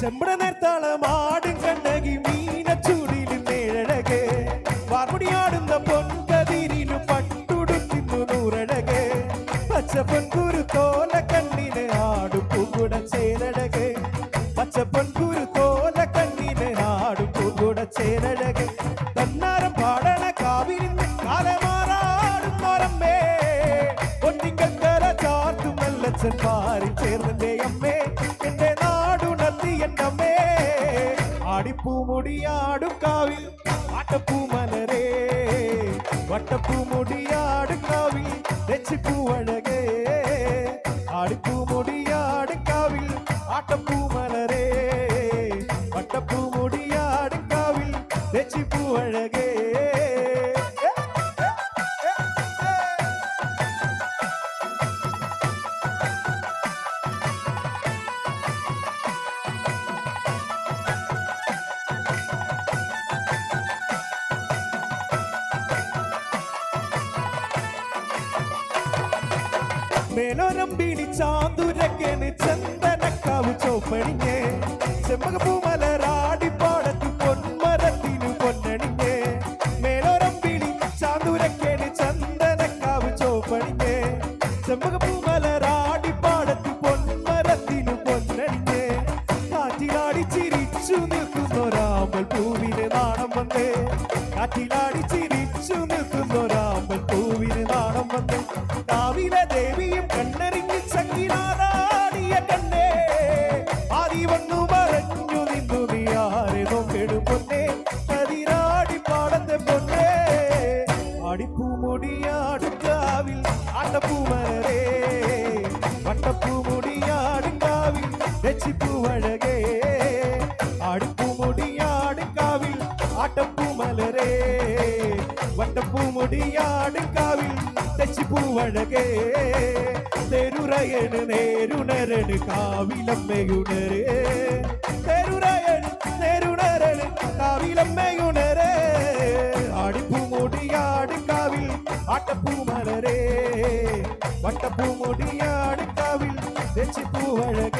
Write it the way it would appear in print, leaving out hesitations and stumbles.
ചെമ്പട നേർത്താളമാടും കണ്ണകി മീനച്ചൂടിലും നേഴഴകേ വാർമുടിയാടുന്ന പൊൻകതിരിലും പട്ടുടുത്തിന്നു നൂറഴകേ പച്ചപ്പൊൻകുരു തോല കണ്ണിന് ആടും പൂകുട ചേരഴകേ പച്ചപ്പൊൻകുരു തോല കണ്ണിന് ആടും പൂകുട ചേരഴകേ തന്നാരം പാടണ കാവിരിന്ന് കാലമാറാടും നോരമ്മേ പൊന്നിങ്കൽ കര ചാർത്തും മെല്ലച്ചൻ പാരി ചേർന്നെ അമ്മേ എന്റെ നാടുണർത്തി എന്നമ്മേ ആടിപ്പൂമുടിയാടും കാവിൽ ആട്ടപ്പൂമലരേ വട്ടപ്പൂമുടിയാടും കാവിൽ തെച്ചിപ്പൂവഴകേ ആടിപ്പൂമുടിയാടും കാവിൽ ആട്ടപ്പൂമലരേ വട്ടപ്പൂമുടിയാടും കാവിൽ തെച്ചിപ്പൂവഴകേ മേലോരം പിടിച്ചാന്തുരക്കന് ചന്ദനക്കാവ് ചോപ്പണിഞ്ഞേ ചെമ്പകപ്പൂമലരാടിപ്പാടത്ത് പൊന്മരത്തിനു പൊന്നണിഞ്ഞേ മേലോരം പിടിച്ചാന്തുരക്കന് ചന്ദനക്കാവ് ചോപ്പണിഞ്ഞേ ചെമ്പകപ്പൂമലരാടിപ്പാടത്ത് പൊന്മരത്തിനു പൊന്നണിഞ്ഞേ കാറ്റിലാടി ചിരിച്ചു നിൽക്കുന്നൊരാമ്പൽ പൂവിന് നാണം വന്നേ കാറ്റിലാടി ചിരിച്ചു നിൽക്കുന്നൊരാമ്പൽ പൂവിന് നാണം വന്നേ കാവിലെ ദേവിയും കണ്ണറിഞ്ഞ് ചങ്കിനാറാടിയ കണ്ണേ ആദി വന്നു മറഞ്ഞു നിന്നു നീ ആരെ നോക്കെടു പൊന്നേ കതിരാടി പാടത്തെ പൊന്നേ ആടിപ്പൂമുടിയാടും കാവിൽ ആട്ടപ്പൂമലരേ വട്ടപ്പൂമുടിയാടും കാവിൽ തെച്ചിപ്പൂവഴകേ ആടിപ്പൂമുടിയാടും കാവിൽ ആട്ടപ്പൂമലരേ വട്ടപ്പൂമുടിയാടും കാവിൽ തെച്ചിപ്പൂവഴകേ തെരുറയണ് നേരുണരണ് കാവിലമ്മയുണരേ തെരുറയണ് നേരുണരണ് കാവിലമ്മയുണരേ ആടിപ്പൂമുടിയാടും കാവിൽ ആട്ടപ്പൂമലരേ വട്ടപ്പൂമുടിയാടും കാവിൽ തെച്ചിപ്പൂവഴകേ